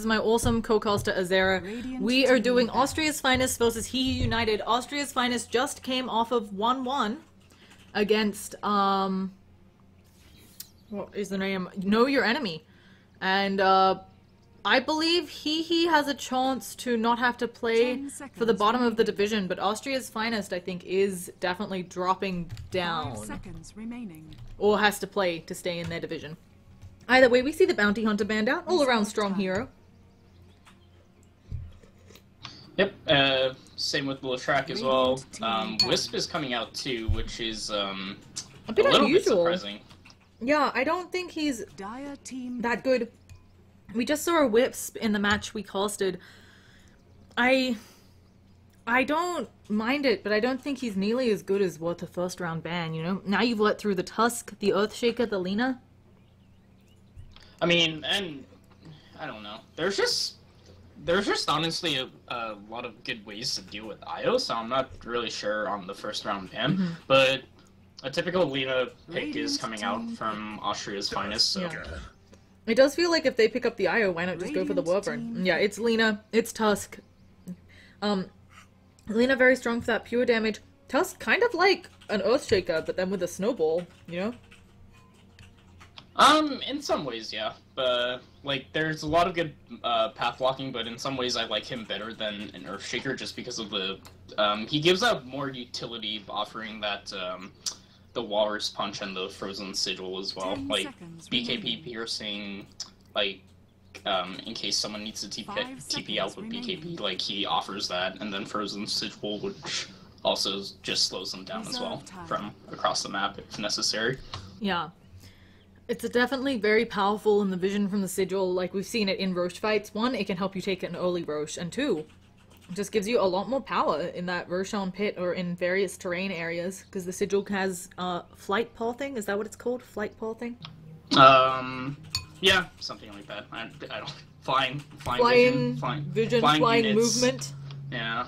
my awesome co-caster Azera. We are doing Austria's Finest versus Hehe United. Austria's Finest just came off of 1-1 against, what is the name? Know Your Enemy. And, I believe Hehe has a chance to not have to play for the bottom of the division, but Austria's Finest, I think, is definitely dropping down. 5 seconds remaining. Or has to play to stay in their division. Either way, we see the Bounty Hunter band out. All around strong hero. Yep, same with Leshrac as well. Wisp is coming out too, which is a bit little unusual. bit surprising. Yeah, I don't think he's that good. We just saw a Wisp in the match we casted. I don't mind it, but I don't think he's nearly as good as what the first round ban, you know? Now you've let through the Tusk, the Earthshaker, the Lina. I mean, and I don't know. There's just honestly a lot of good ways to deal with IO, so I'm not really sure on the first round ban. But a typical Lina pick is coming out from Austria's Finest, so... Yeah. It does feel like if they pick up the IO, why not just go for the Wyvern? Yeah, it's Lina, it's Tusk. Lina very strong for that pure damage. Tusk kind of like an Earthshaker, but then with a snowball, you know? In some ways, yeah. But, like, there's a lot of good path blocking, but in some ways I like him better than an Earthshaker just because of the... he gives out more utility, offering that, the Walrus Punch and the Frozen Sigil as well. Like, BKB piercing, like, in case someone needs to TP out with BKB, like, he offers that, and then Frozen Sigil, which also just slows them down as well from across the map if necessary. Yeah. It's definitely very powerful in the vision from the Sigil, like we've seen it in Roche fights. One, it can help you take an early Roche, and two, it just gives you a lot more power in that Roshan pit or in various terrain areas, because the Sigil has flight pathing. Is that what it's called? Flight pathing? Yeah, something like that. I don't... Flying vision, flying units. movement. Yeah.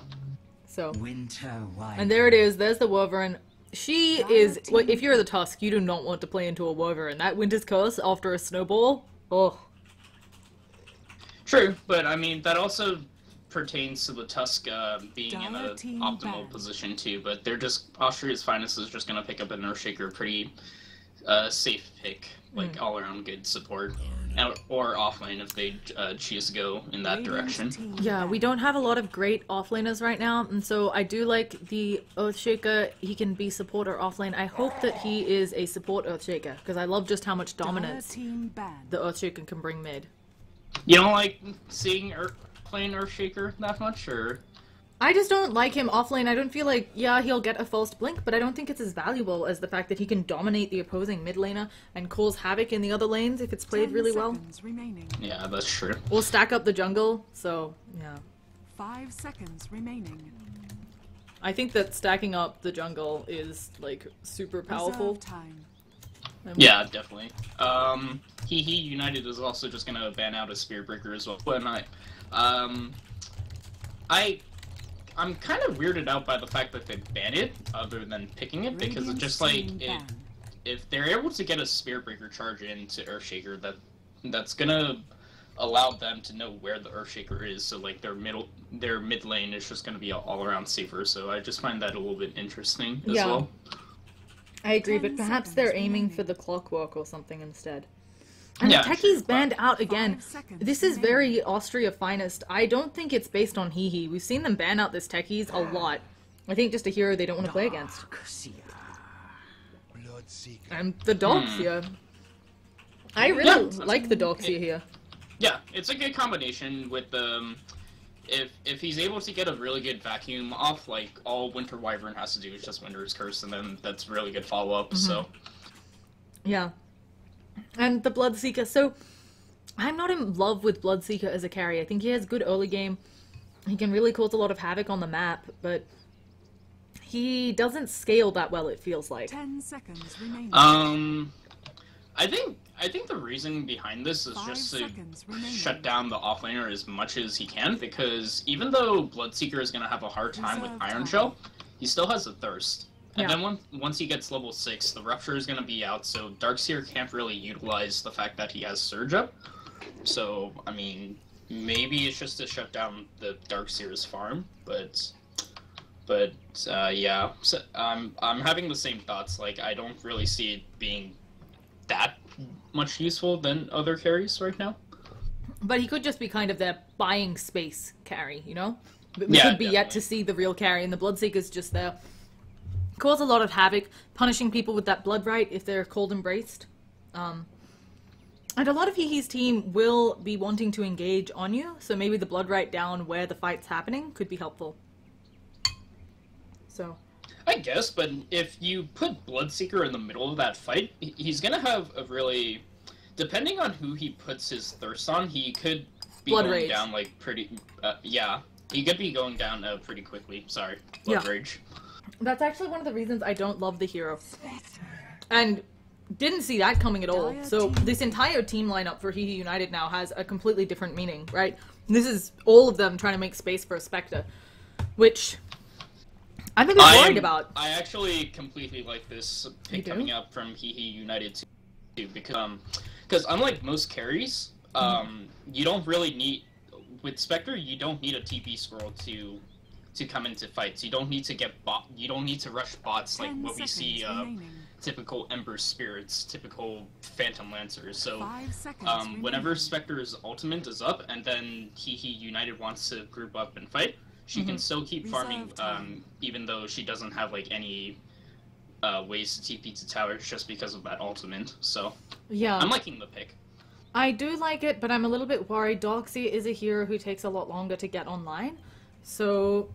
So, and there it is. There's the Wyvern. She is, like, if you're the Tusk, you do not want to play into a Wyvern. That Winter's Curse after a snowball, oh. True, but I mean, that also pertains to the Tusk being in an optimal position too, but they're just, Austria's Finest is just going to pick up an Earthshaker, pretty safe pick, like all around good support, or offlane if they choose to go in that direction. Yeah, we don't have a lot of great offlaners right now, and so I do like the Earthshaker. He can be support or offlane. I hope that he is a support Earthshaker, because I love just how much dominance the Earthshaker can bring mid. You don't like seeing playing Earthshaker that much, or? I just don't like him offlane. I don't feel like, yeah, he'll get a false blink, but I don't think it's as valuable as the fact that he can dominate the opposing mid laner and cause havoc in the other lanes if it's played really well. Yeah, that's true. Or stack up the jungle, so, yeah. 5 seconds remaining. I think that stacking up the jungle is, like, super powerful. Yeah, definitely. Hehe United is also just gonna ban out a Spearbreaker as well. But I'm kind of weirded out by the fact that they ban it, other than picking it, because it's just like, if they're able to get a Spearbreaker charge into Earthshaker, that's gonna allow them to know where the Earthshaker is, so like their mid lane is just gonna be all around safer, so I just find that a little bit interesting as well. I agree, but perhaps they're aiming for the Clockwork or something instead. And yeah, the Techie's banned out again. This is very Austria Finest. I don't think it's based on Hehe. We've seen them ban out this Techies a lot. I think just a hero they don't want to play against. And the Doxia. I really like the Doxia here. Yeah, it's a good combination with if he's able to get a really good vacuum off, like all Winter Wyvern has to do is just Winter's Curse, and then that's really good follow-up, so. Yeah. And the Bloodseeker, so I'm not in love with Bloodseeker as a carry. I think he has good early game. He can really cause a lot of havoc on the map, but he doesn't scale that well, it feels like. 10 seconds remaining. I think the reason behind this is just to shut down the offlaner as much as he can, because even though Bloodseeker is going to have a hard time with Iron Shell, he still has a Thirst. And then once he gets level 6, the Rupture is going to be out, so Darkseer can't really utilize the fact that he has Surge up. So, I mean, maybe it's just to shut down the Darkseer's farm, but yeah, so, I'm having the same thoughts. Like, I don't really see it being that much useful than other carries right now. But he could just be kind of their buying space carry, you know? But we Yeah, could be yet to see the real carry, and the Bloodseeker's just there. Cause a lot of havoc, punishing people with that blood right if they're cold embraced. And a lot of Hehe's team will be wanting to engage on you, so maybe the blood right down where the fight's happening could be helpful. So, I guess, but if you put Bloodseeker in the middle of that fight, he's gonna have a really... Depending on who he puts his thirst on, he could be Blood going Rage. down, like, pretty... yeah, he could be going down pretty quickly. Sorry. Blood Rage. that's actually one of the reasons I don't love the hero. And didn't see that coming at all. So this entire team lineup for Hehe United now has a completely different meaning, right? This is all of them trying to make space for a Spectre, which I'm a bit worried about. I actually completely like this pick coming up from Hehe United too, because unlike most carries, you don't really need... With Spectre, you don't need a TP scroll to come into fights. You don't need to get you don't need to rush bots like what we see typical Ember Spirits, typical Phantom Lancers. So whenever Spectre's ultimate is up and then Hehe United wants to group up and fight, she can still keep farming even though she doesn't have like any ways to TP to towers just because of that ultimate. So yeah, I'm liking the pick. I do like it, but I'm a little bit worried. Darkseer is a hero who takes a lot longer to get online. So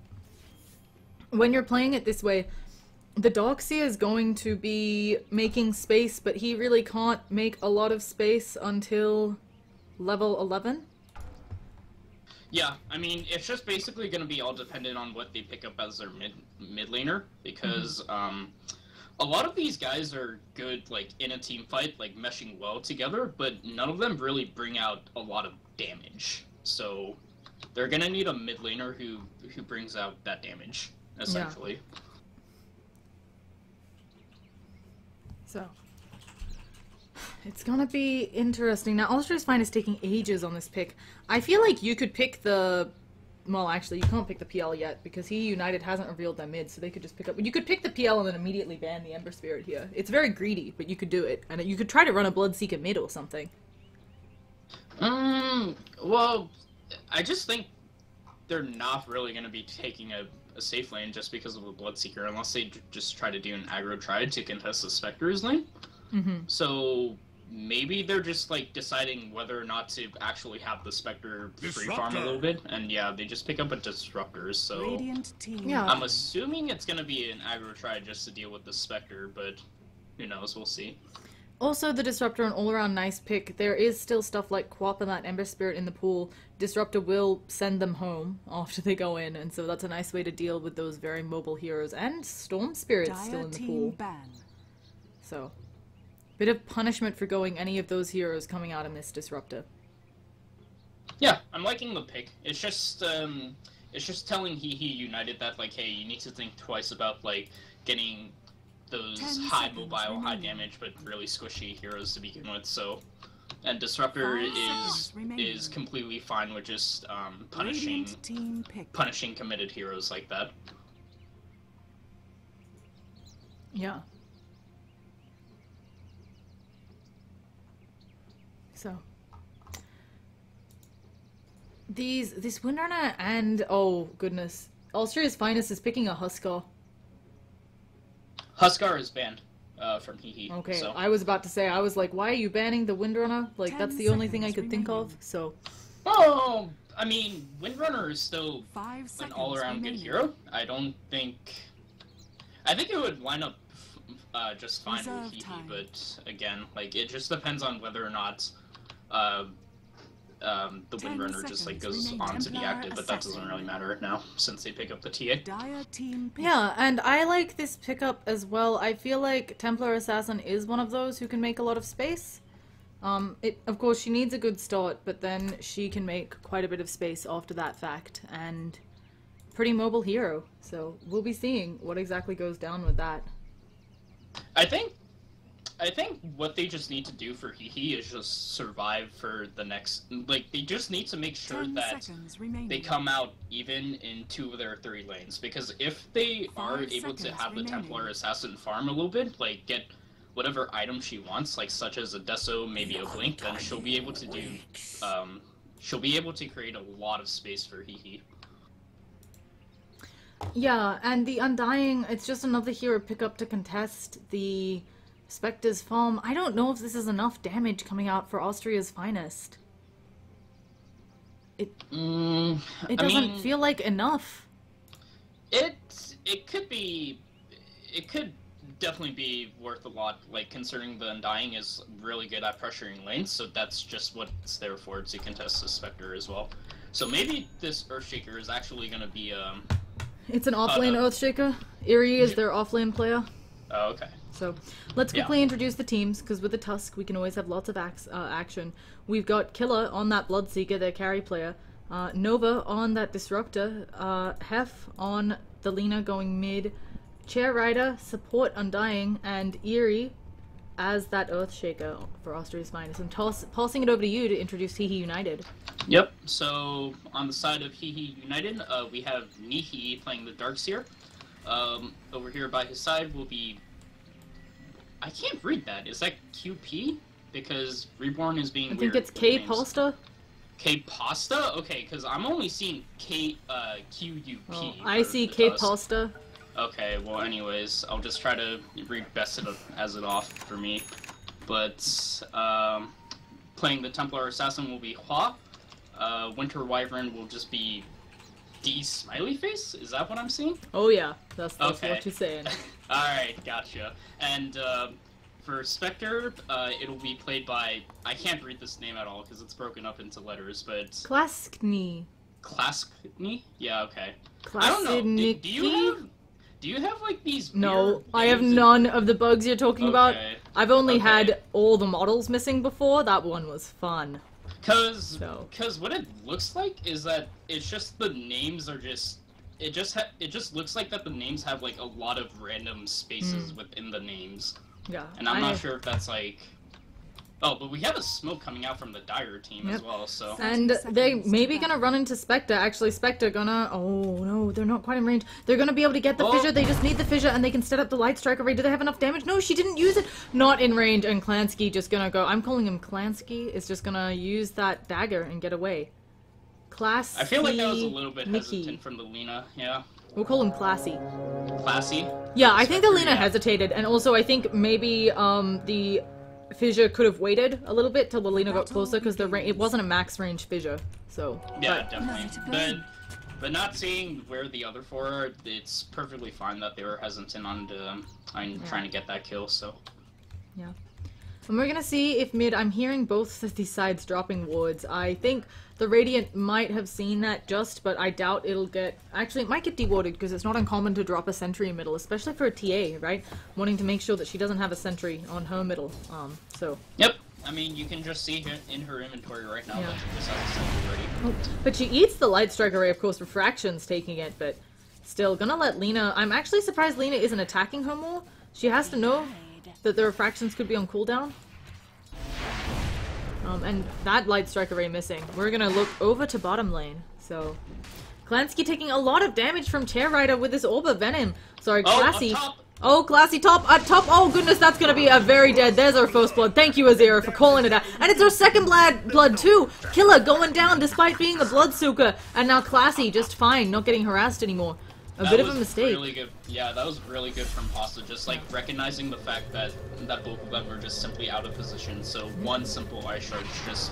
when you're playing it this way, the Darkseer is going to be making space, but he really can't make a lot of space until level 11. Yeah, I mean, it's just basically going to be all dependent on what they pick up as their mid laner, because a lot of these guys are good, like, in a team fight, like, meshing well together, but none of them really bring out a lot of damage. So they're going to need a mid laner who brings out that damage, essentially. Yeah. So, it's gonna be interesting. Now, Austria's Fine is taking ages on this pick. I feel like you could pick the... Well, actually, you can't pick the PL yet, because Hehe United hasn't revealed their mid, so they could just pick up... You could pick the PL and then immediately ban the Ember Spirit here. It's very greedy, but you could do it. And you could try to run a Bloodseeker mid or something. Well, I just think they're not really going to be taking a safe lane just because of the Bloodseeker, unless they just try to do an aggro try to contest the Spectre's lane. So maybe they're just like deciding whether or not to actually have the Spectre free farm a little bit, and yeah, they just pick up a Disruptor. So yeah, I'm assuming it's going to be an aggro try just to deal with the Spectre, but who knows? We'll see. Also, the Disruptor, an all-around nice pick. There is still stuff like Quap and that Ember Spirit in the pool. Disruptor will send them home after they go in, and so that's a nice way to deal with those very mobile heroes. And Storm Spirit's still in the pool. So, bit of punishment for going any of those heroes coming out in this Disruptor. Yeah, I'm liking the pick. It's just telling Hehe United that, like, hey, you need to think twice about, like, getting those high mobile, high damage, but really squishy heroes to begin with. So, and Disruptor is completely fine with just punishing committed heroes like that. Yeah. So this Windrunner and oh goodness, Austria's Finest is picking a Huskar. Huskar is banned from Hehe. Okay, so. I was about to say, I was like, why are you banning the Windrunner? Like, that's the only thing I could think of, so... Oh, I mean, Windrunner is still an all-around good hero. I think it would line up just fine with Hehe, but again, like, it just depends on whether or not the Windrunner just like goes on to be active, but that doesn't really matter now since they pick up the TA. Yeah, and I like this pickup as well. I feel like Templar Assassin is one of those who can make a lot of space. Of course, she needs a good start, but then she can make quite a bit of space after that fact, and pretty mobile hero. So we'll be seeing what exactly goes down with that. I think I think what they just need to do for Hehe is just survive for the next. Like, they just need to make sure 10 that seconds remaining. they come out even in 2 of their 3 lanes. Because if they are 5 able to seconds have the remaining. Templar Assassin farm a little bit, like get whatever item she wants, like such as a Deso, maybe a Blink, then she'll be able to do. She'll be able to create a lot of space for Hehe. Yeah, and the Undying, it's just another hero pickup to contest the Spectre's farm. I don't know if this is enough damage coming out for Austria's finest. It doesn't feel like enough. It could definitely be worth a lot, like considering the Undying is really good at pressuring lanes, so that's just what it's there for, to contest the Spectre as well. So maybe this Earthshaker is actually going to be It's an offlane Earthshaker. Eerie is their offlane player. Oh, okay. So let's quickly introduce the teams, because with the Tusk we can always have lots of action. We've got Killer on that Bloodseeker, their carry player. Nova on that Disruptor. Hef on the Lina going mid. Chair Rider, support Undying, and Eerie as that Earthshaker for Austria's finest. I'm tossing it over to you to introduce Hehe United. Yep, so on the side of Hehe United, we have Nihi playing the Darkseer. Over here by his side will be... I can't read that. Is that QP? Because Reborn is being I weird. think it's K Pasta. K Pasta? Okay, because I'm only seeing K QUP. Oh, I see K Pasta. Okay, well anyways, I'll just try to read best as it off for me. But playing the Templar Assassin will be Hua. Winter Wyvern will just be D Smiley Face? Is that what I'm seeing? Oh yeah, that's okay. what you're saying. Alright, gotcha. And for Spectre, it'll be played by... I can't read this name at all because it's broken up into letters, but... Klaskny. Klaskny? Yeah, okay. I don't know. Do you have like these No, weird I have names none of the bugs you're talking about. Okay. I've only had all the models missing before. That one was fun. Cause what it looks like is that it's just the names are just... It just looks like that the names have like a lot of random spaces within the names. Yeah. And I'm not sure if that's like... Oh, but we have a smoke coming out from the Dire team as well, so... And they maybe gonna run into Spectre. Actually, Spectre gonna... Oh, no, they're not quite in range. They're gonna be able to get the fissure. They just need the fissure, and they can set up the Light Strike array. Do they have enough damage? No, she didn't use it. Not in range, and Klansky just gonna go... I'm calling him Klansky. Is just gonna use that dagger and get away. Classy. I feel like that was a little bit hesitant from the Lina, yeah. We'll call him Classy. Classy? Yeah, I think the Lina hesitated, and also I think maybe the fissure could have waited a little bit till the Lina got closer, because it wasn't a max range fissure, so... Yeah, definitely. But not seeing where the other 4 are, it's perfectly fine that they were hesitant on trying to get that kill, so... Yeah. And we're gonna see if mid... I'm hearing both of these sides dropping wards. I think the Radiant might have seen that just, but I doubt it'll get... Actually, it might get dewarded, because it's not uncommon to drop a sentry in middle, especially for a TA, right? Wanting to make sure that she doesn't have a sentry on her middle, so... Yep. I mean, you can just see her in her inventory right now that she just has a sentry ready. Oh, but she eats the Light Strike array, of course, Refraction's taking it, but still, gonna let Lina... I'm actually surprised Lina isn't attacking her more. She has to know that the Refractions could be on cooldown. And that Light Strike array missing. We're gonna look over to bottom lane, so... Klansky taking a lot of damage from Chair Rider with this Orb of Venom. Sorry, Classy. Oh, Classy top, top. Oh goodness, that's gonna be a very dead. There's our first blood. Thank you, Azira, for calling it out. And it's our second blood too. Killer going down despite being the Bloodsucker. And now Classy just fine, not getting harassed anymore. A bit of a mistake. Really good. Yeah, that was really good from Pasta. Just like recognizing the fact that both of them were just simply out of position. So one simple ice charge just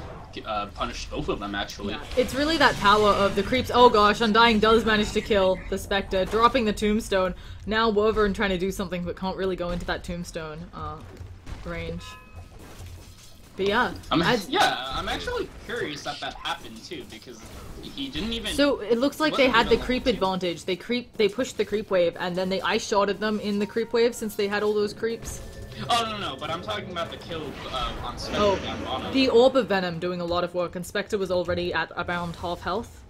punished both of them actually. Yeah. It's really that power of the creeps. Oh gosh, Undying does manage to kill the Spectre, dropping the Tombstone. Now Wyvern trying to do something but can't really go into that Tombstone range. But yeah, I'm actually curious that happened too, because he didn't even... So it looks like they had the creep advantage. They pushed the creep wave, and then they ice shotted them in the creep wave since they had all those creeps. Oh no, but I'm talking about the kill on Spectre down bottom. The Orb of Venom doing a lot of work, and Spectre was already at around half health.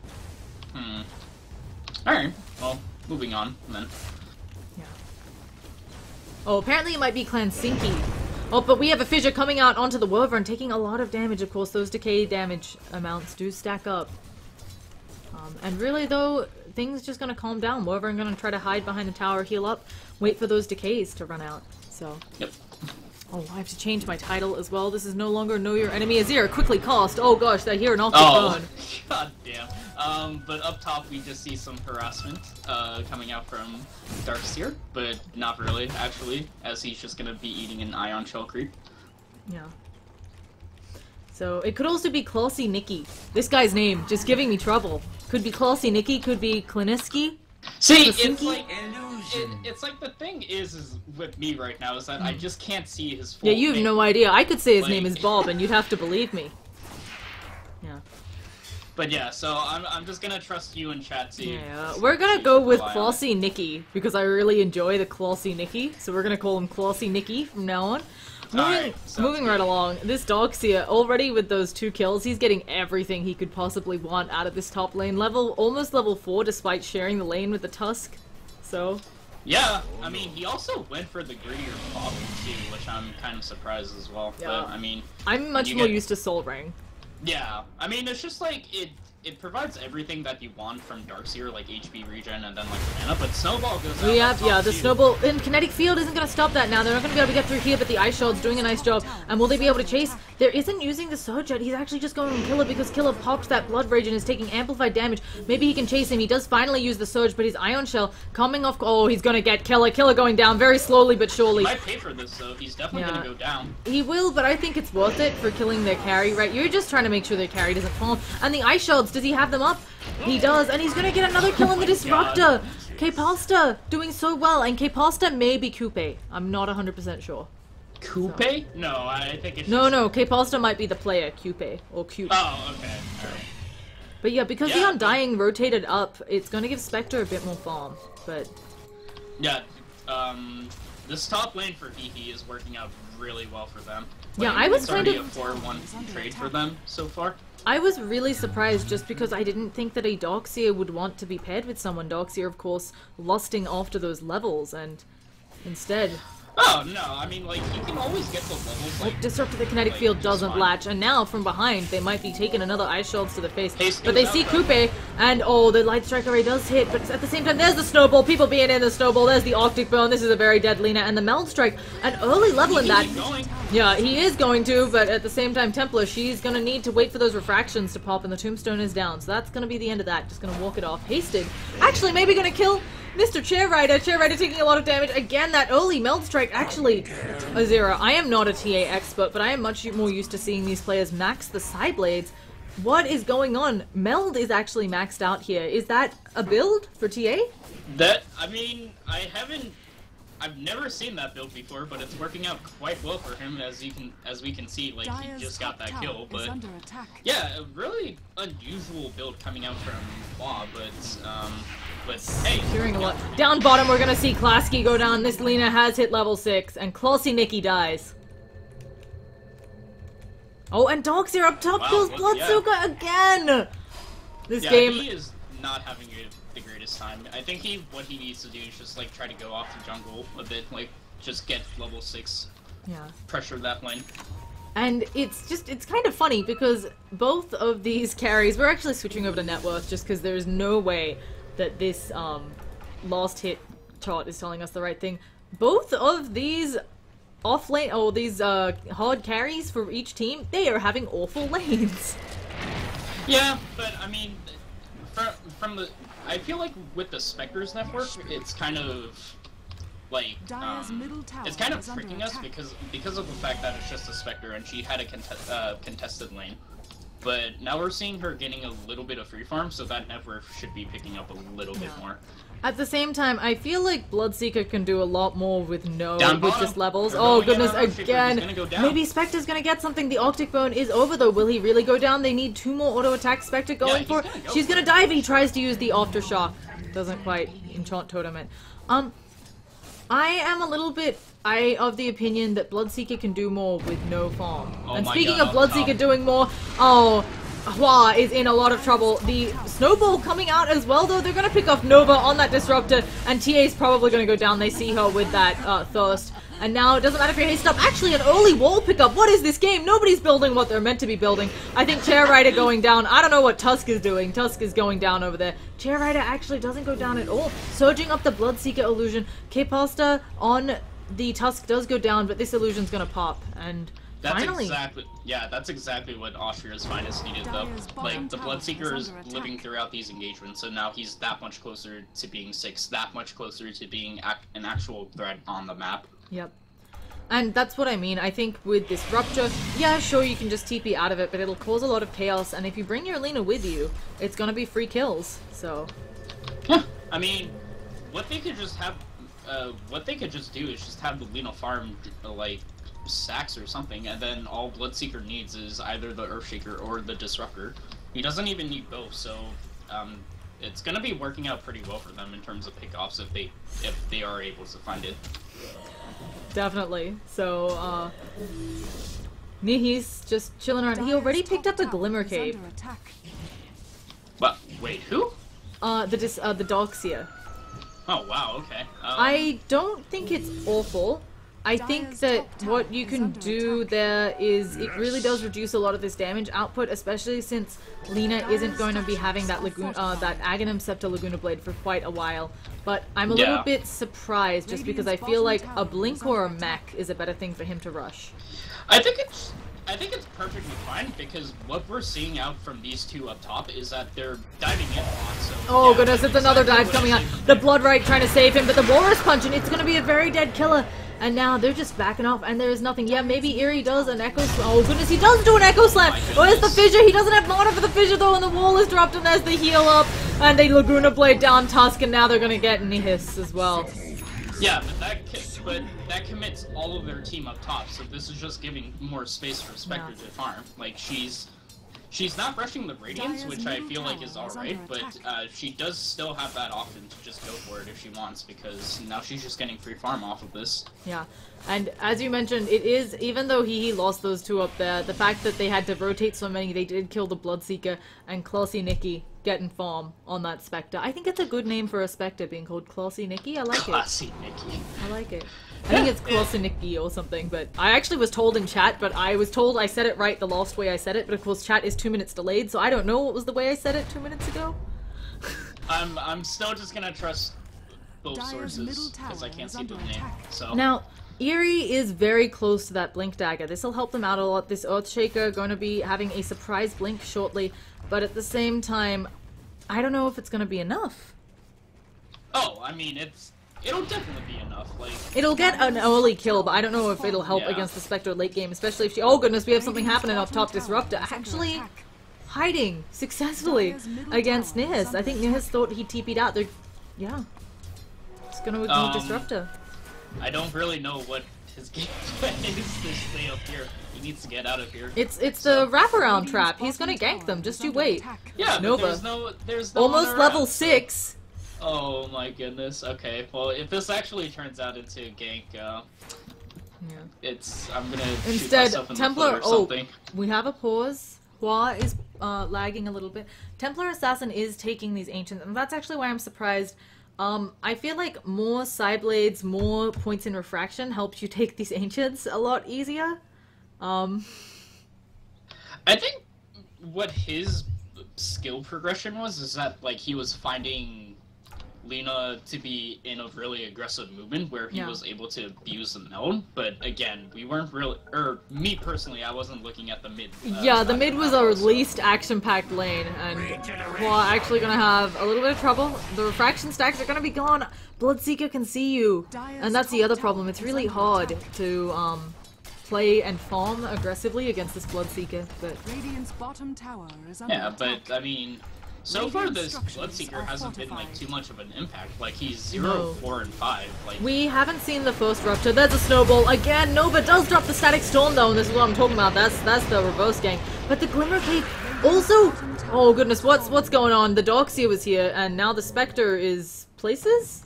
Alright, well, moving on then. Yeah. Oh, apparently it might be Clansinky. Oh, but we have a fissure coming out onto the Wyvern, taking a lot of damage. Of course, those decay damage amounts do stack up. And really, though, things just gonna calm down. Wyvern gonna try to hide behind the tower, heal up, wait for those decays to run out. So. Yep. Oh, I have to change my title as well. This is no longer Know Your Enemy is Here. Quickly cast. Oh gosh, I hear an Octic Bone. God damn. But up top we just see some harassment coming out from Darkseer, but not really, actually, as he's just gonna be eating an Ion Shell creep. Yeah. So, it could also be Classy Nikki. This guy's name, just giving me trouble. Could be Classy Nikki, could be Kliniski. See, it's like the thing is with me right now is that I just can't see his full Yeah, you have name. no idea. I could say his Like- name is Bob, and you'd have to believe me. Yeah. But yeah, so I'm just gonna trust you in chat to... Yeah, we're gonna go with rely on it. Classy Nikki, because I really enjoy the Classy Nikki, so we're gonna call him Classy Nikki from now on. Alright, sounds Moving right good. along, this Darkseer, already with those 2 kills, he's getting everything he could possibly want out of this top lane. Almost level 4 despite sharing the lane with the Tusk, so... Yeah, I mean, he also went for the grittier pop too, which I'm kind of surprised as well. Yeah. But, I mean... I'm much You more get- used to Soul Ring. Yeah, I mean, it's just like, it provides everything that you want from Darkseer, like HP regen and then like mana, but Snowball goes out Yeah, on top, yeah, the too. Snowball and Kinetic Field isn't going to stop that now. They're not going to be able to get through here, but the Ice Shard's doing a nice job. And will they be able to chase? There isn't using the Surge yet. He's actually just going to Killer because Killer popped that Blood Rage and is taking amplified damage. Maybe he can chase him. He does finally use the Surge, but his Ion Shell coming off. Oh, he's going to get Killer. Killer going down very slowly but surely. He might pay for this though, he's definitely Yeah. gonna go down. He will, but I think it's worth it for killing their carry, right? You're just trying to make sure their carry doesn't fall. And the Ice Shards, does he have them up? He does, and he's gonna get another kill on the Disruptor! K-Pasta doing so well, and K-Pasta may be Coupe. I'm not 100% sure. Coupe? No, I think it's No, just... no, K-Pasta might be the player, Coupe, or Cute. Oh, okay, alright. But yeah, because the Yeah. Undying rotated up, it's gonna give Spectre a bit more farm, but... Yeah, this top lane for Hehe is working out really well for them. Yeah, Like, I was it's kind already of- a 4-1 trade for them so far. I was really surprised just because I didn't think that a Darkseer would want to be paired with someone. Darkseer, of course, lusting after those levels, and instead... Oh, no, I mean, like, you can always get the levels, Oh, like... Disrupt to the Kinetic like, Field just doesn't fine. latch, and now from behind they might be taking another Ice Shards to the face. Haste But they goes see out, though. Coupe, and oh, the Light Strike Array does hit, but at the same time there's the Snowball, people being in the Snowball, there's the Octic Bone, this is a very dead Lina, and the Meld Strike, an early level in that. Keep going. Yeah, he is going to, but at the same time Templar, she's gonna need to wait for those refractions to pop, and the Tombstone is down, so that's gonna be the end of that, just gonna walk it off. Hasted, actually maybe gonna kill Mr. Chair Rider taking a lot of damage. Again, that early Meld Strike, actually, Azera, I am not a TA expert, but I am much more used to seeing these players max the side blades. What is going on? Meld is actually maxed out here. Is that a build for TA? That, I mean, I've never seen that build before, but it's working out quite well for him, as we can see, like, he Dire's just got top that tower kill, is but... under attack. Yeah, a really unusual build coming out from Law, but hey. Hearing a lot. Down bottom, we're gonna see Klasky go down. This Lina has hit level 6, and Classy Nikki dies. Oh, and Darkseer up top Wow, kills well, yeah. Bloodsuka again! This Yeah, game... he is not having the greatest time. I think what he needs to do is just, like, try to go off the jungle a bit, like, just get level 6, Yeah. pressure that lane. And it's kind of funny because both of these carries, we're actually switching over to net worth just because there's no way that this last hit chart is telling us the right thing. Both of these these hard carries for each team, they are having awful lanes. Yeah, but I mean, from the, I feel like with the Spectres network, it's kind of like Dire's middle tower it's kind of is under tricking us attack. because of the fact that it's just a Spectre and she had a contested lane. But now we're seeing her getting a little bit of free farm, so that network should be picking up a little bit more. At the same time, I feel like Bloodseeker can do a lot more with Down with bottom. just levels. They're Oh going in goodness, on Shaper. He's again. gonna go down. Maybe Spectre's gonna get something. The Octic Bone is over though. Will he really go down? They need 2 more auto attacks. Spectre going he's for. gonna go She's for gonna it. dive. He tries to use the Aftershock. Doesn't quite enchant Totem it. I am a little bit of the opinion that Bloodseeker can do more with no farm. Oh And my speaking God, of up Bloodseeker top. doing more, oh, Hua is in a lot of trouble. The Snowball coming out as well, though. They're going to pick off Nova on that Disruptor, and TA's probably going to go down. They see her with that Thirst. And now it doesn't matter if you're hasted up. Actually, an early wall pickup. What is this game? Nobody's building what they're meant to be building. I think Chair Rider going down. I don't know what Tusk is doing. Tusk is going down over there. Chair Rider actually doesn't go down at all. Surging up the Bloodseeker illusion. K-Pasta on the Tusk does go down, but this illusion's gonna pop. And finally... That's exactly what Austria's Finest needed, though. Like, the Bloodseeker is living throughout these engagements, so now he's that much closer to being 6, that much closer to being an actual threat on the map. Yep. And that's what I mean. I think with this Rupture, yeah, sure, you can just TP out of it, but it'll cause a lot of chaos, and if you bring your Lina with you, it's gonna be free kills, so... Yeah, I mean, what they could just have... what they could just do is just have the Lina farm, like, stacks or something, and then all Bloodseeker needs is either the Earthshaker or the Disruptor. He doesn't even need both, so it's gonna be working out pretty well for them in terms of pickoffs if they are able to find it. Definitely. So Nihi's just chilling around. He already picked up a Glimmer Cape. But wait, who? The Doxia. Oh wow, okay. I don't think it's awful. I think that what you can do there is it really does reduce a lot of this damage output, especially since Lina isn't going to be having that that Aghanim Scepter Laguna Blade for quite a while. But I'm a little bit surprised just because I feel like a Blink or a Mech is a better thing for him to rush. I think it's perfectly fine because what we're seeing out from these two up top is that they're diving in a lot. So, oh goodness, it's another dive coming out. The Blood Right trying to save him, but the Walrus Punch, and it's going to be a very dead killer. And now they're just backing off, and there is nothing. Yeah, maybe Eerie does an Echo Slam. Oh goodness, he does do an Echo Slam! Where's the fissure? He doesn't have mana for the fissure though, and the wall is dropped, and there's the heal up, and they Laguna Blade down Tusk, and now they're gonna get Nihis as well. Yeah, but that commits all of their team up top, so this is just giving more space for Spectre to farm. Like, she's not rushing the Radiance, which I feel like is alright, but she does still have that option to just go for it if she wants, because now she's just getting free farm off of this. Yeah, and as you mentioned, it is, even though he lost those two up there, the fact that they had to rotate so many, they did kill the Bloodseeker, and Classy Nikki getting farm on that Spectre. I think it's a good name for a Spectre, being called Classy Nikki. I like it. Classy Nikki. I like it. I think it's Classy Nikki or something, but I actually was told in chat, but I was told I said it right the last way I said it, but of course chat is 2 minutes delayed, so I don't know what was the way I said it 2 minutes ago. I'm still just gonna trust both sources, because I can't see the name, so... Now, Eerie is very close to that Blink Dagger. This will help them out a lot. This Earthshaker going to be having a surprise Blink shortly, but at the same time, I don't know if it's going to be enough. Oh, I mean, it'll definitely be enough, like... It'll get an early kill, but I don't know if it'll help against the Spectre late game, especially if she... Oh goodness, we have something happening up top. Disruptor actually hiding successfully against Nihis. I think Nihis thought he TP'd out. They're... Yeah. It's gonna ignore Disruptor. I don't really know what his game plan is to stay up here. He needs to get out of here. It's the wraparound trap. He's gonna gank them. Just you wait. Yeah, Nova. There's no almost level 6. Oh my goodness. Okay, well if this actually turns out into a gank, I'm gonna shoot myself in the foot or something. We have a pause. Hua is lagging a little bit. Templar Assassin is taking these ancients, and that's actually why I'm surprised. I feel like more Psyblades, more points in refraction helps you take these ancients a lot easier. I think what his skill progression was is that, like, he was finding Lina to be in a really aggressive movement where he was able to abuse the meld, but again, we weren't really, or me personally, I wasn't looking at the mid. The mid was our least action-packed lane, and we're actually gonna have a little bit of trouble. The refraction stacks are gonna be gone. Bloodseeker can see you, and that's the other problem. It's really hard to play and farm aggressively against this Bloodseeker, but but I mean, so far this Bloodseeker hasn't been like too much of an impact. Like, he's 0, 4, and 5. Like, we haven't seen the first Rupture. There's a snowball again. Nova does drop the Static Storm though, and this is what I'm talking about. That's the reverse gank. But the Glimmer Cape also. Oh goodness, what's going on? The Doxia was here, and now the Spectre is places.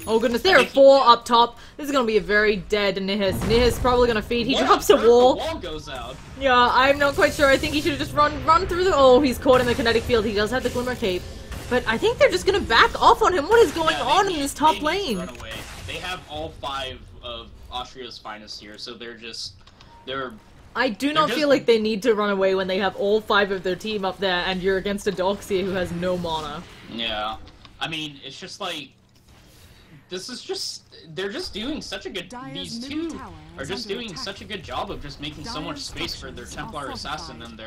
Oh goodness, there are 4 up top. This is gonna be a very dead Nihis. Nihis probably gonna feed. He drops a wall. The wall goes out. Yeah, I'm not quite sure. I think he should have just run through the... Oh, he's caught in the kinetic field. He does have the Glimmer Cape. But I think they're just gonna back off on him. What is going on in this top lane? They have all 5 of Austria's finest here, so they're I do not feel like they need to run away when they have all 5 of their team up there, and you're against a Doxia who has no mana. Yeah, I mean, it's just like, this is just, they're just doing such a good, these two are just doing such a good job of just making so much space for their Templar Assassin and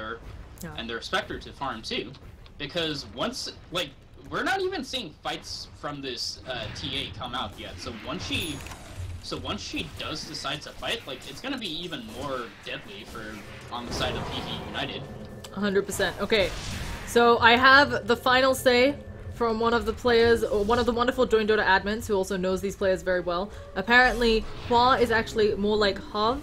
their Spectre to farm too. Because once, like, we're not even seeing fights from this TA come out yet, so once she does decide to fight, like, it's gonna be even more deadly on the side of Hehe United. 100%. Okay, so I have the final say from one of the players, or one of the wonderful Join Dota admins who also knows these players very well. Apparently, Hua is actually more like Hav.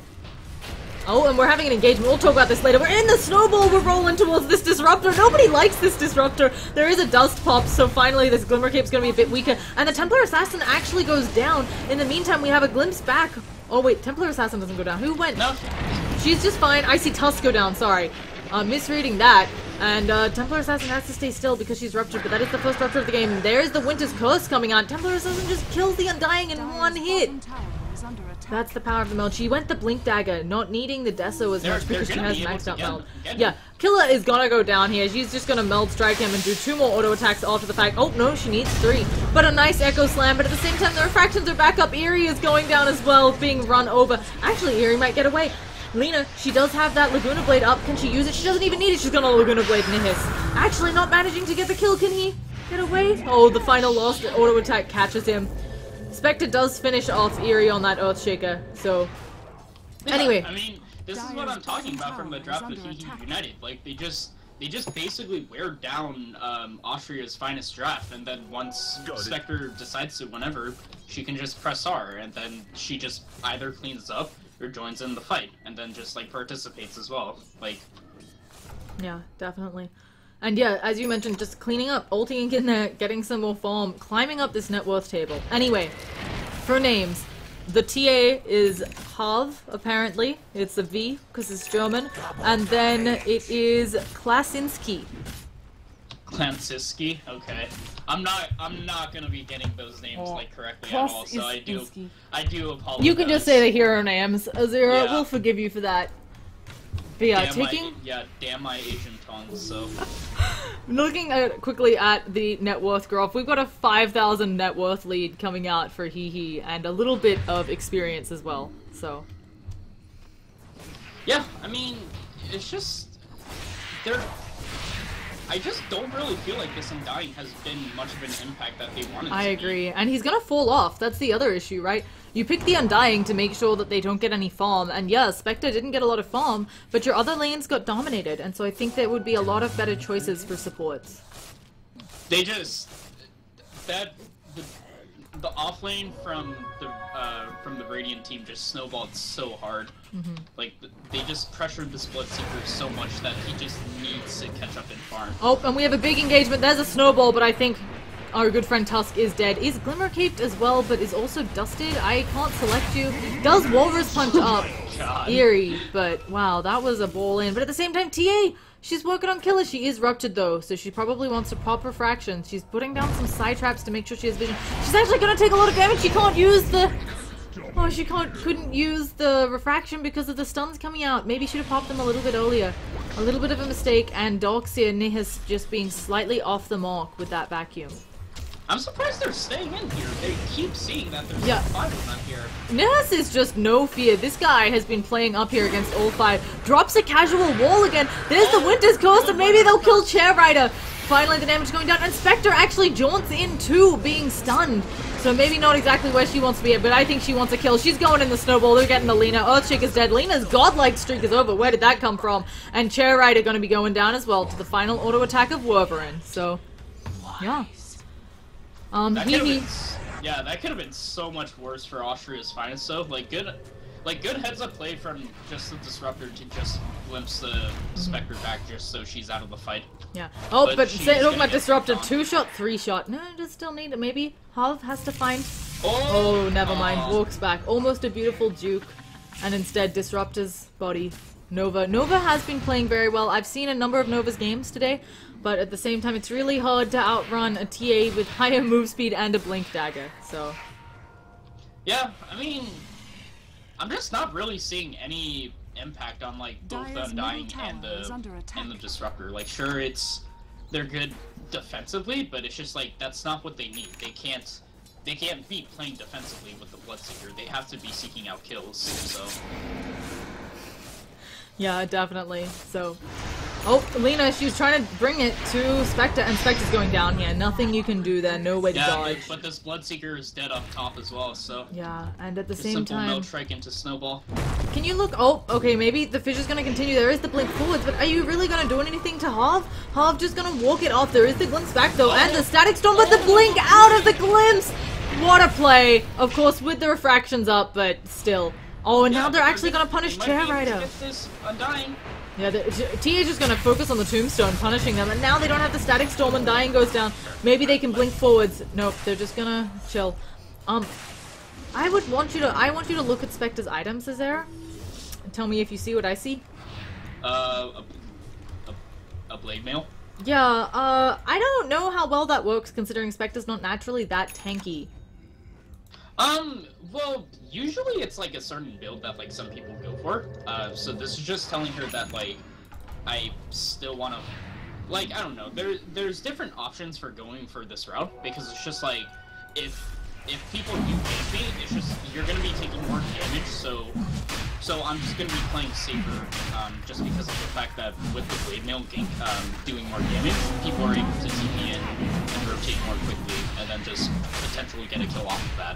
Oh, and we're having an engagement. We'll talk about this later. We're in the snowball. We're rolling towards this disruptor. Nobody likes this disruptor. There is a dust pop, so finally this Glimmer Cape's gonna be a bit weaker. And the Templar Assassin actually goes down. In the meantime, we have a glimpse back. Oh wait, Templar Assassin doesn't go down. Who went? No. She's just fine. I see Tusk go down. Sorry. Misreading that. And Templar Assassin has to stay still because she's ruptured, but that is the first rupture of the game. There's the Winter's Curse coming on. Templar Assassin just kills the Undying in one hit. That's the power of the meld. She went the Blink Dagger, not needing the Deso as much because she has maxed out meld. Yeah, Killa is gonna go down here. She's just gonna meld strike him and do 2 more auto attacks after the fact. Oh no, she needs 3. But a nice Echo Slam, but at the same time the refractions are back up. Eerie is going down as well, being run over. Actually, Eerie might get away. Lina, she does have that Laguna Blade up. Can she use it? She doesn't even need it. She's gonna Laguna Blade Nihis. Actually not managing to get the kill. Can he get away? Oh, the final lost auto attack catches him. Spectre does finish off Eerie on that Earthshaker, so... Anyway. I mean, this is what I'm talking about from the draft of Hehe United. Like, they just basically wear down Austria's finest draft, and then once Spectre decides to, whenever, she can just press R, and then she just either cleans up or joins in the fight, and then just, like, participates as well. Like... Yeah, definitely. And yeah, as you mentioned, just cleaning up, ulting in there, getting some more farm, climbing up this net worth table. Anyway, for names, the TA is Hav, apparently. It's a V, because it's German. And then it is Klasinski. Klasinski? Okay. I'm not gonna be getting those names, like, correctly at all, so I do apologize. You can just say the hero names, Azira. Yeah. We'll forgive you for that. But yeah, damn my Asian tongue, so... Looking quickly at the net worth graph, we've got a 5,000 net worth lead coming out for Hehe, and a little bit of experience as well, so... Yeah, I mean, it's just... I just don't really feel like this Undying has been much of an impact that they wanted to I agree, and he's gonna fall off, that's the other issue, right? You pick the Undying to make sure that they don't get any farm, and yeah, Spectre didn't get a lot of farm, but your other lanes got dominated, and so I think there would be a lot of better choices for supports. They just... The off lane from the Radiant team just snowballed so hard. Like, they just pressured the Split Seeker so much that he just needs to catch up in farm. Oh, and we have a big engagement. There's a snowball, but I think our good friend Tusk is dead. Is Glimmer Caped as well, but is also dusted. I can't select you. Does Walrus Punch up. God. Eerie, but wow, that was a ball in. But at the same time, TA, she's working on Killer. She is ruptured though, so she probably wants to pop refraction. She's putting down some side traps to make sure she has vision. She's actually gonna take a lot of damage. She can't use the... Oh, she couldn't use the refraction because of the stuns coming out. Maybe should have popped them a little bit earlier. A little bit of a mistake, and Doxia Nihis just being slightly off the mark with that vacuum. I'm surprised they're staying in here. They keep seeing that there's 5 of them here. Nihis is just no fear. This guy has been playing up here against all 5. Drops a casual wall again. There's the Winter's Curse, and maybe they'll kill Chair Rider. Finally, the damage going down, and Spectre actually jaunts in too, being stunned. So maybe not exactly where she wants to be at, but I think she wants a kill. She's going in the snowball. They're getting the Lina. Earthshaker's dead. Lina's godlike streak is over. Where did that come from? And Chair Rider going to be going down as well to the final auto attack of Wolverine. So, yeah. That could have been so much worse for Austria's finest though. Like good heads up play from just the disruptor to just glimpse the Spectre back just so she's out of the fight. Yeah. Oh, but talking about disruptor, 2-shot, 3-shot. No, just still need it. Maybe Hav has to find. Oh, never mind. Walks back. Almost a beautiful juke, and instead Disruptor's body. Nova has been playing very well. I've seen a number of Nova's games today, but at the same time, it's really hard to outrun a TA with higher move speed and a blink dagger. So. Yeah, I mean, I'm just not really seeing any impact on like both the Undying and the Disruptor. Like, sure, they're good defensively, but it's just like that's not what they need. They can't be playing defensively with the Bloodseeker. They have to be seeking out kills. So. Yeah, definitely. So, oh, Lena, she's trying to bring it to Spectre, and Spectre's going down here. Nothing you can do there. No way to dodge. But this Bloodseeker is dead up top as well. So. Yeah, and at the same simple time. no strike into Snowball. Can you look? Oh, okay, maybe the fish is gonna continue. There is the blink forwards, but are you really gonna do anything to Halve? Halve just gonna walk it off. There is the glimpse back though, and the static storm, but the blink out of the glimpse. What a play! Of course, with the refractions up, but still. Oh, and now they're actually gonna punish Chair Rider. Yeah, TA is just gonna focus on the Tombstone, punishing them, and now they don't have the static storm. Undying goes down. Maybe they can blink forwards. Nope, they're just gonna chill. I want you to look at Spectre's items, Azera, and tell me if you see what I see. A blade mail? Yeah, I don't know how well that works considering Spectre's not naturally that tanky. Well, usually it's like a certain build that like some people go for. So this is just telling her that like I still want to, like, I don't know. There's different options for going for this route because it's just like if people do gank me, it's just you're gonna be taking more damage. So I'm just gonna be playing safer, just because of the fact that with the blade mail gank doing more damage, people are able to TP in and rotate more quickly, and then just potentially get a kill off of that.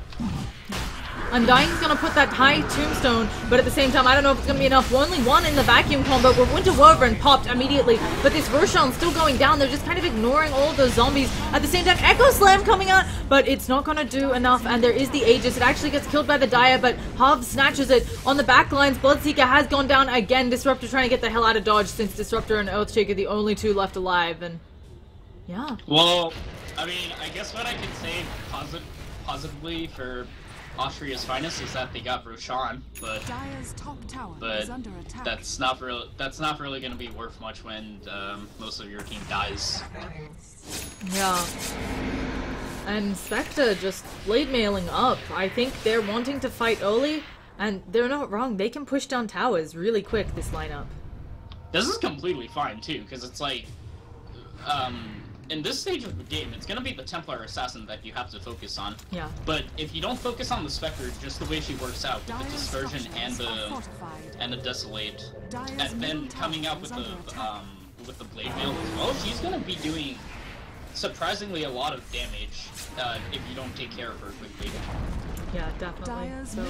Undying's gonna put that high tombstone, but at the same time, I don't know if it's gonna be enough. Only one in the vacuum combo, but Winter Wyvern popped immediately. But this Roshan's still going down. They're just kind of ignoring all of those zombies. At the same time, Echo Slam coming out, but it's not gonna do enough. And there is the Aegis. It actually gets killed by the Dire, but Halve snatches it. On the back lines, Bloodseeker has gone down again. Disruptor trying to get the hell out of dodge since Disruptor and Earthshaker are the only two left alive. And yeah. Well, I mean, I guess what I can say positively for Austria's finest is that they got Roshan, but that's not really going to be worth much when most of your team dies. Yeah. And Spectre just blade mailing up. I think they're wanting to fight early, and they're not wrong. They can push down towers really quick, this lineup. This is completely fine too, because it's like in this stage of the game, it's gonna be the Templar Assassin that you have to focus on. Yeah. But if you don't focus on the Spectre, just the way she works out, with the Dispersion and the Desolate, and then coming out with the Blade Mail as well, she's gonna be doing surprisingly a lot of damage if you don't take care of her quickly. Yeah, definitely. So.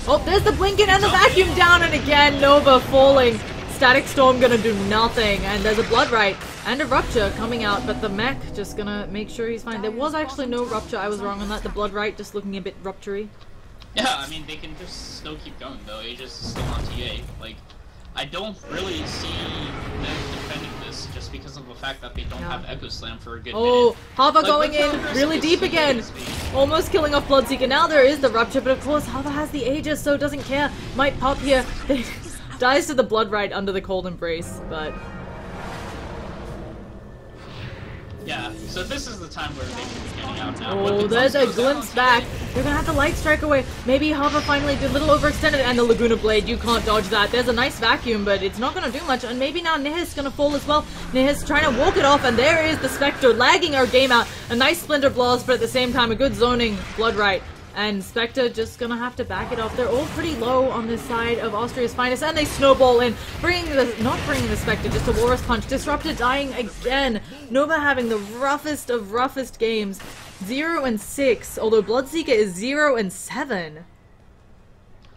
Oh, there's the Blinking and the Vacuum down, and again, Nova falling. Static Storm gonna do nothing, and there's a Blood Right and a Rupture coming out, but the mech just gonna make sure he's fine. There was actually no Rupture, I was wrong on that. The Blood Right just looking a bit rupture-y. Yeah, I mean, they can just still keep going, though. Aegis is still on TA. Like, I don't really see them defending this just because of the fact that they don't have Echo Slam for a good minute. Hava going in really deep again. Almost killing off Bloodseeker. Now there is the Rupture, but of course Hava has the Aegis, so doesn't care. Might pop here. Dies to the Blood Right under the Cold Embrace, but... Yeah, so this is the time where they should be getting out now. Oh, there's a glimpse back. They're gonna have to Light Strike away. Maybe Hava finally did a little overextended, and the Laguna Blade, you can't dodge that. There's a nice vacuum, but it's not gonna do much, and maybe now Nihis gonna fall as well. Nihis trying to walk it off, and there is the Spectre lagging our game out. A nice Splinter Blast, but at the same time, a good zoning Blood Right. And Spectre just gonna have to back it off. They're all pretty low on this side of Austria's finest, and they snowball in, not bringing the Spectre, just a Walrus Punch. Disrupted dying again. Nova having the roughest of roughest games. 0-6, although Bloodseeker is 0-7.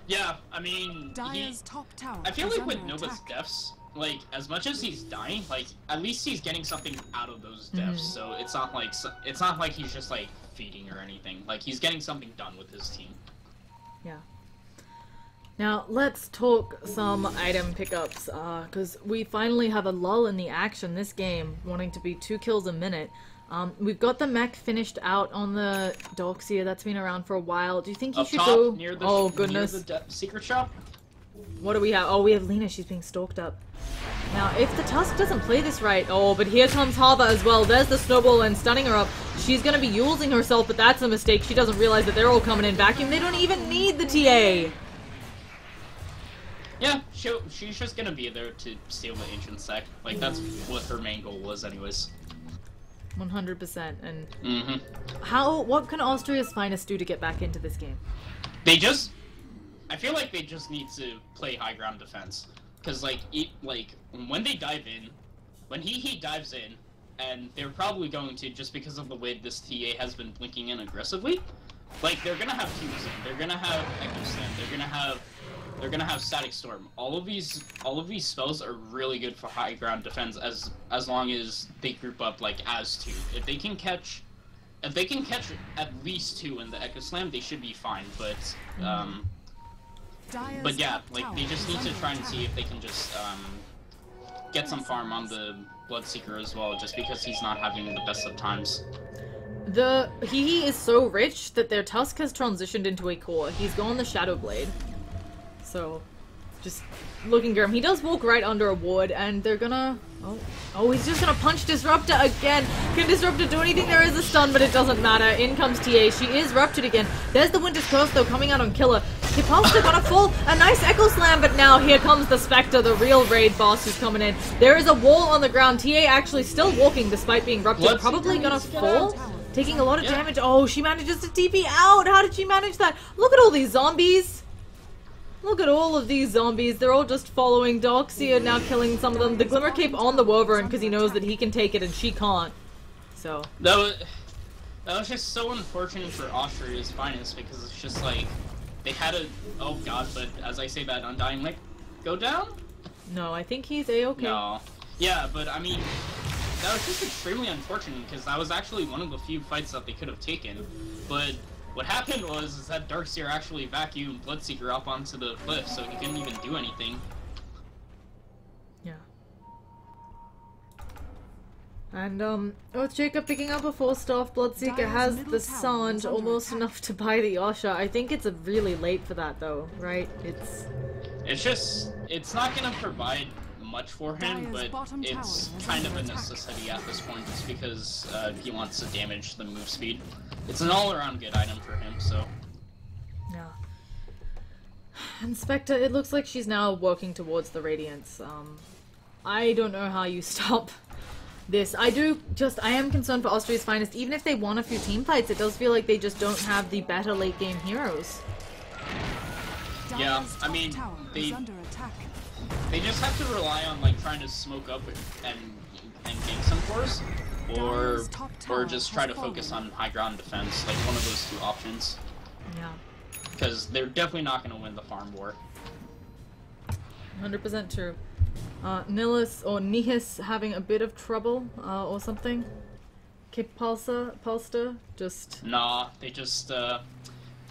Yeah, I mean, I feel like with Nova's deaths, like, as much as he's dying, like, at least he's getting something out of those deaths, so it's not like he's just, like, feeding or anything. Like, he's getting something done with his team. Yeah. Now, let's talk some item pickups, because we finally have a lull in the action this game, wanting to be 2 kills a minute. We've got the mech finished out on the Doxia. That's been around for a while. Do you think you should go... Near the, oh, goodness. Near the secret shop? What do we have? Oh, we have Lena. She's being stalked up. Now, if the Tusk doesn't play this right... Oh, but here comes Hava as well. There's the Snowball and stunning her up. She's gonna be using herself, but that's a mistake. She doesn't realize that they're all coming in vacuum. They don't even need the TA. Yeah, she's just gonna be there to steal the ancient sec. Like, that's what her main goal was anyways. 100%. And Mm-hmm. what can Austria's finest do to get back into this game? I feel like they just need to play high ground defense. Because, like, when they dive in, when he dives in, and they're probably going to, just because of the way this TA has been blinking in aggressively, like, they're gonna have Qs in, they're gonna have Echo Slam, they're gonna have Static Storm. All of these spells are really good for high ground defense as long as they group up, like, as two. If they can catch at least two in the Echo Slam, they should be fine, but yeah, like, they just need to try and see if they can just, get some farm on the Bloodseeker as well, just because he's not having the best of times. The Hehe is so rich that their Tusk has transitioned into a core. He's gone the Shadow Blade. So, just looking grim. He does walk right under a ward, and they're gonna... Oh, he's just gonna punch Disruptor again. Can Disruptor do anything? There is a stun, but it doesn't matter. In comes TA. She is ruptured again. There's the Winter's Curse, though, coming out on Killer. Repulsor gonna fall. A nice Echo Slam, but now here comes the Spectre, the real raid boss who's coming in. There is a wall on the ground. TA actually still walking despite being ruptured. Probably gonna fall. Taking a lot of damage. Oh, she manages to TP out. How did she manage that? Look at all these zombies. Look at all of these zombies. They're all just following Doxia, now killing some of them. The Glimmer Cape on the Wyvern because he knows that he can take it and she can't. So that was just so unfortunate for Austria's finest, because it's just like they had a oh god, but as I say that, Undying Light go down? No, I think he's A-okay. No. Yeah, but I mean, that was just extremely unfortunate because that was actually one of the few fights that they could have taken. But what happened was that Darkseer actually vacuumed Bloodseeker up onto the cliff, so he couldn't even do anything. Yeah. And, with Jacob picking up a 4-staff, Bloodseeker has the Sange, almost enough to buy the Asha. I think it's really late for that, though, right? It's not gonna provide much for him, but it's kind of a necessity at this point, just because he wants to damage the move speed. It's an all-around good item for him, so... Yeah. And Spectre, it looks like she's now working towards the Radiance. I don't know how you stop this. I am concerned for Austria's finest. Even if they won a few team fights, it does feel like they just don't have the better late-game heroes. Yeah, I mean, they just have to rely on, like, trying to smoke up and gank some cores, or just try to focus on high ground defense, like one of those two options. Yeah. Because they're definitely not going to win the farm war. 100% true. Nihis having a bit of trouble, or something. Palster, just... Nah, they just, I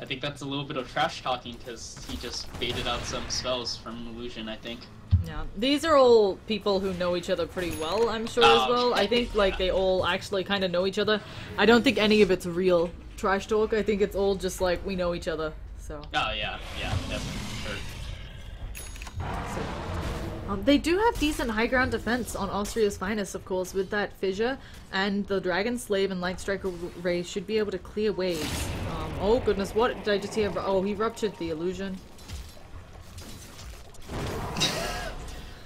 think that's a little bit of trash talking, because he just baited out some spells from Illusion, I think. Yeah, these are all people who know each other pretty well, I'm sure, as well. I think, like, they all actually kind of know each other. I don't think any of it's real trash talk. I think it's all just, like, we know each other, so... Oh, yeah, definitely, sure. So, they do have decent high ground defense on Austria's finest, of course, with that fissure, and the Dragon Slave and Light Striker Ray should be able to clear waves. Oh goodness, what did I just hear? Oh, he ruptured the illusion.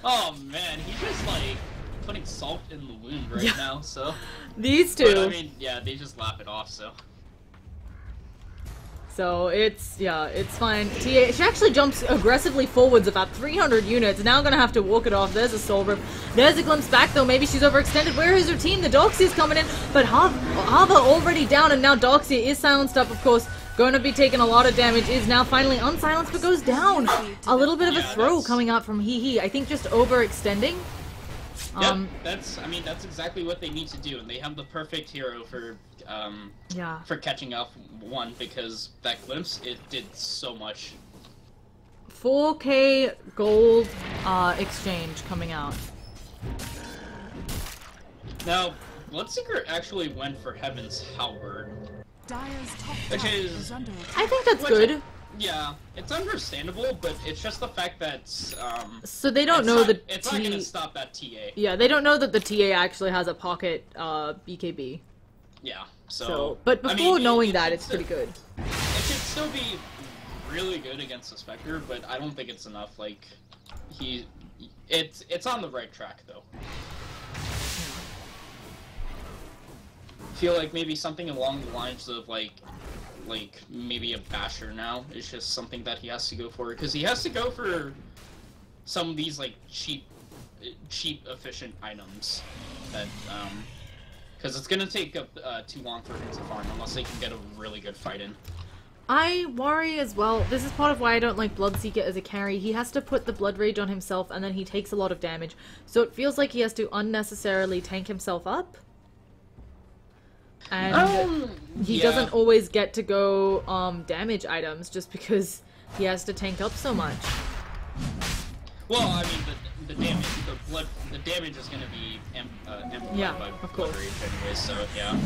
Oh man, he's just like putting salt in the wound right now, so... These two... But, I mean, yeah, they just laugh it off, so... So, it's fine. TA, she actually jumps aggressively forwards about 300 units. Now gonna have to walk it off. There's a soul rip. There's a glimpse back, though. Maybe she's overextended. Where is her team? The Doxia's coming in, but Hava already down, and now Doxia is silenced up, of course. Going to be taking a lot of damage. Is now finally unsilenced, but goes down. A little bit of a throw coming out from Hehe. I think just overextending. Yep, that's exactly what they need to do, and they have the perfect hero for catching up one, because that glimpse, it did so much. 4K gold exchange coming out. Now, Bloodseeker actually went for Heaven's Halberd, which is... I think that's good. Yeah, it's understandable, but it's just the fact that, so they don't know that it's not gonna stop that TA. Yeah, they don't know that the TA actually has a pocket, BKB. Yeah, so... But before knowing that, it's pretty good. It should still be really good against the Spectre, but I don't think it's enough. Like, it's on the right track though. I feel like maybe something along the lines of like maybe a Basher now is just something that he has to go for, because he has to go for some of these like cheap efficient items that because it's gonna take too long for him to farm unless they can get a really good fight in. I worry as well. This is part of why I don't like Bloodseeker as a carry. He has to put the Blood Rage on himself and then he takes a lot of damage. So it feels like he has to unnecessarily tank himself up. And he doesn't always get to go damage items just because he has to tank up so much. Well, I mean, the damage is going to be amplified by Blood Rage anyway, so yeah.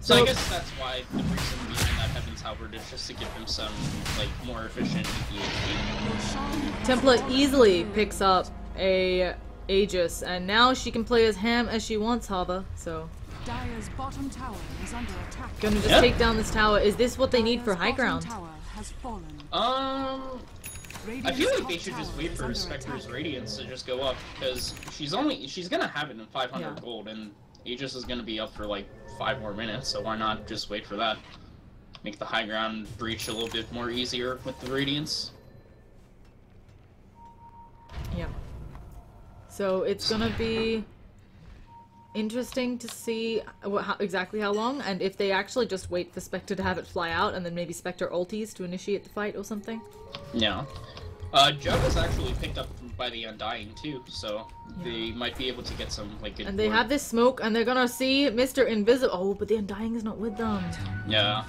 So I guess that's why the reason behind that Heaven's Halberd is just to give him some, like, more efficient EHP. Templar easily picks up a Aegis, and now she can play as ham as she wants, Hava, so... Dire's bottom tower is under attack. Gonna just take down this tower. Is this what they need for high ground? I feel like they should just wait for Spectre's Radiance to just go up, because she's gonna have it in 500 gold, and Aegis is gonna be up for like 5 more minutes, so why not just wait for that? Make the high ground breach a little bit more easier with the Radiance. Yeah. So it's gonna be interesting to see exactly how long, and if they actually just wait for Spectre to have it fly out, and then maybe Spectre ulties to initiate the fight or something. Yeah. Jug is actually picked up by the Undying too, so they might be able to get some like good. And they have this smoke, and they're gonna see Mr. Invisible. Oh, but the Undying is not with them. Yeah.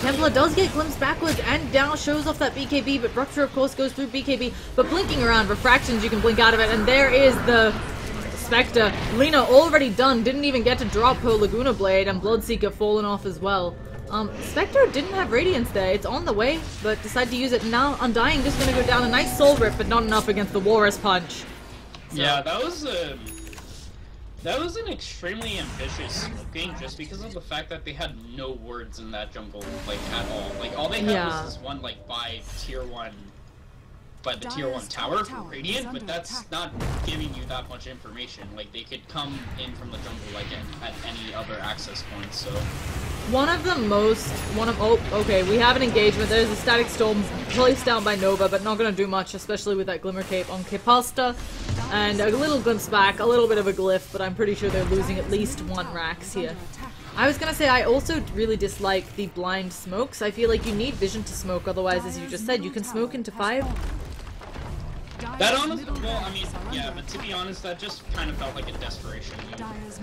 Templar does get glimpsed backwards and down, shows off that BKB, but Rupture of course goes through BKB, but blinking around, refractions you can blink out of it, and there is the Spectre. Lina already done, didn't even get to drop her Laguna Blade, and Bloodseeker fallen off as well. Spectre didn't have Radiance there, it's on the way, but decided to use it now. Undying just gonna go down, a nice Soul Rip, but not enough against the Walrus Punch. So. Yeah, that was an extremely ambitious smoking, just because of the fact that they had no wards in that jungle, like, at all. Like, all they had was this one, like, by the tier 1 tower for Radiant, but that's not giving you that much information. Like, they could come in from the jungle, like, at any other access point, so... oh, okay, we have an engagement. There's a Static Storm placed down by Nova, but not gonna do much, especially with that Glimmer Cape on Kepasta. And a little glimpse back, a little bit of a glyph, but I'm pretty sure they're losing at least 1 Rax here. I was gonna say, I also really dislike the blind smokes. I feel like you need vision to smoke, otherwise, as you just said, you can smoke into 5. That honestly, well, I mean, yeah, but to be honest, that just kind of felt like a desperation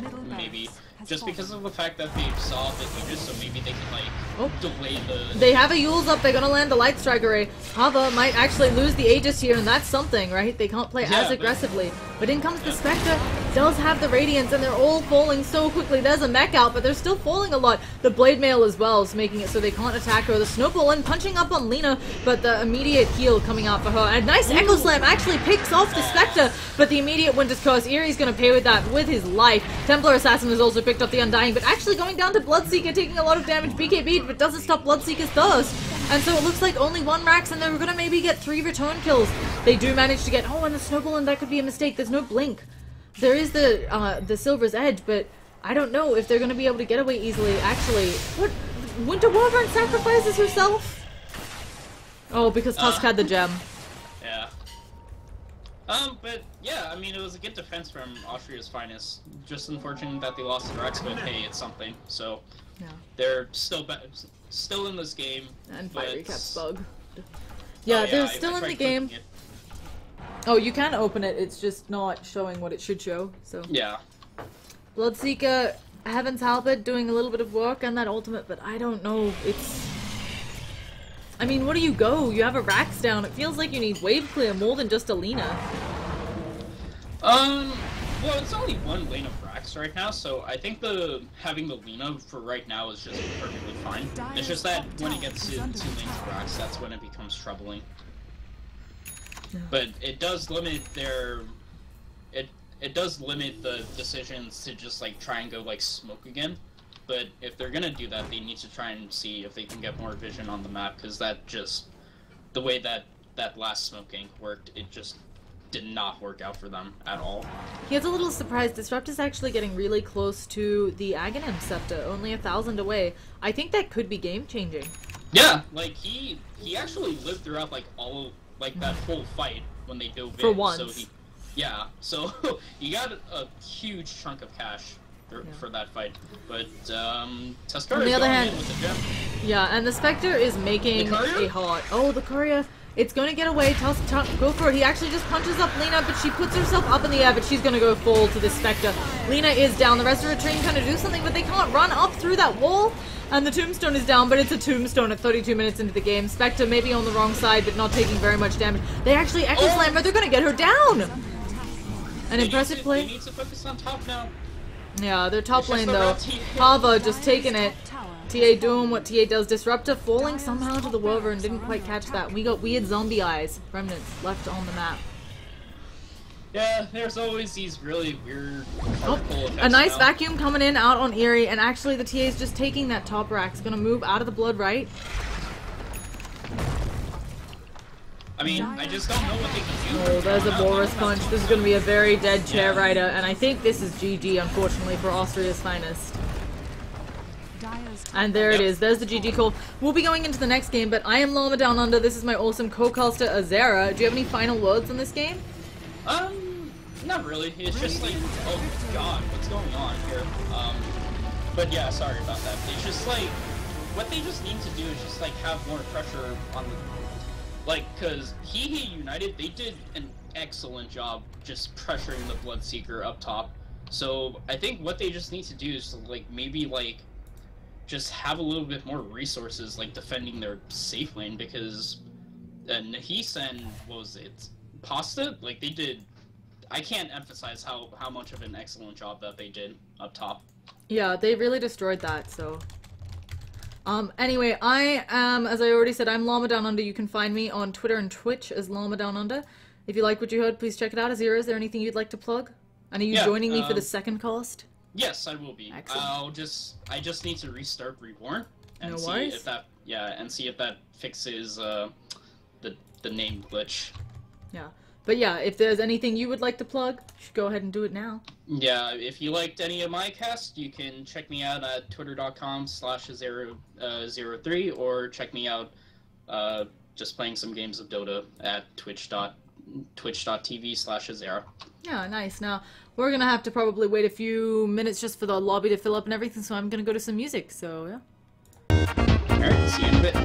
move, maybe. Just because of the fact that they saw the Aegis, so maybe they can, like, delay the... They have a Yule's up, they're gonna land the Light Strike Array. Hava might actually lose the Aegis here, and that's something, right? They can't play as aggressively. But in comes the Spectre, does have the Radiance, and they're all falling so quickly. There's a mech out, but they're still falling a lot. The Blade Mail as well is making it so they can't attack her. The Snowball and punching up on Lina, but the immediate heal coming out for her. And nice Echo Slam actually picks off the Spectre, but the immediate Winter's Curse. Erie's gonna pay with that with his life. Templar Assassin has also picked up the Undying, but actually going down to Bloodseeker, taking a lot of damage. BKB, but doesn't stop Bloodseeker's thirst. And so it looks like only 1 Rax, and they're gonna maybe get 3 return kills. They do manage to get... Oh, and the Snowball, and that could be a mistake. There's no blink. There is the Silver's Edge, but I don't know if they're gonna be able to get away easily. Actually, what? Winter Wyvern sacrifices herself? Oh, because Tusk had the gem. Yeah. But yeah, I mean, it was a good defense from Austria's finest. Just unfortunate that they lost the Rex, but hey, it's something. So they're still in this game. And Fiery Cap's bug. Yeah, they're still in the game. Oh, you can open it. It's just not showing what it should show. So yeah. Bloodseeker, Heaven's Halberd doing a little bit of work on that ultimate, but I don't know. It's... I mean, where do you go? You have a Rax down. It feels like you need wave clear more than just a Lina. Well, it's only 1 lane of Rax right now, so I think having the Lina for right now is just perfectly fine. It's just that when it gets to 2 lanes of Rax, that's when it becomes troubling. Yeah. But it does limit it does limit the decisions to just like try and go like smoke again. but if they're gonna do that, they need to try and see if they can get more vision on the map, because that just, the way that last smoke gank worked, it just did not work out for them at all. He has a little surprise. Disrupt is actually getting really close to the Aghanim Scepter, only 1,000 away. I think that could be game-changing. Yeah, like, he actually lived throughout, like, like, that whole fight when they dove in. For once. So yeah, so he got a huge chunk of cash for that fight. But, Tuskar on is the other going hand, in with the gem. Yeah, and the Spectre is making a hot. Oh, the courier. It's gonna get away. Go for it. He actually just punches up Lena, but she puts herself up in the air, but she's gonna go fall to the Spectre. Lena is down. The rest of her team trying to do something, but they can't run up through that wall. And the Tombstone is down, but it's a Tombstone at 32 minutes into the game. Spectre maybe on the wrong side, but not taking very much damage. They actually Echo Slam, but they're gonna get her down! An impressive play. They need to focus on top now. Yeah, their top lane though. Hava just taking it. TA doing what TA does. Disruptor falling somehow to the Wyvern, didn't quite catch that. We got weird zombie eyes, remnants, left on the map. Yeah, there's always these really weird a nice vacuum coming in out on Eerie, and actually the TA is just taking that top rack. It's gonna move out of the blood right. I mean, I just don't know what they can do. Oh, there's a Boris punch. This is gonna be a very dead chair rider, and I think this is GG, unfortunately, for Austria's finest. And there it is. There's the GG call. We'll be going into the next game, but I am Llama Down Under. This is my awesome co-caster, Azera. Do you have any final words on this game? Not really. It's just like, oh god, what's going on here? But yeah, sorry about that. It's just like, what they just need to do is just like have more pressure on the, like, cause Hehe United, they did an excellent job just pressuring the Bloodseeker up top. So I think what they just need to do is like maybe like just have a little bit more resources like defending their safe lane, because Nahis and what was it, Pasta, like they did. I can't emphasize how much of an excellent job that they did up top. Yeah, they really destroyed that, so. Anyway, I am, as I already said, I'm Llama Down Under. You can find me on Twitter and Twitch as Llama Down Under. If you like what you heard, please check it out. Azera, is there anything you'd like to plug? And are you joining me for the second cast? Yes, I will be. Excellent. I just need to restart Reborn and see if that see if that fixes the name glitch. Yeah. But yeah, if there's anything you would like to plug, you should go ahead and do it now. Yeah, if you liked any of my casts, you can check me out at twitter.com/003, or check me out just playing some games of Dota at twitch.tv/Azera. Yeah, nice. Now, we're gonna have to probably wait a few minutes just for the lobby to fill up and everything, so I'm gonna go to some music, so yeah. Alright, see you in a bit.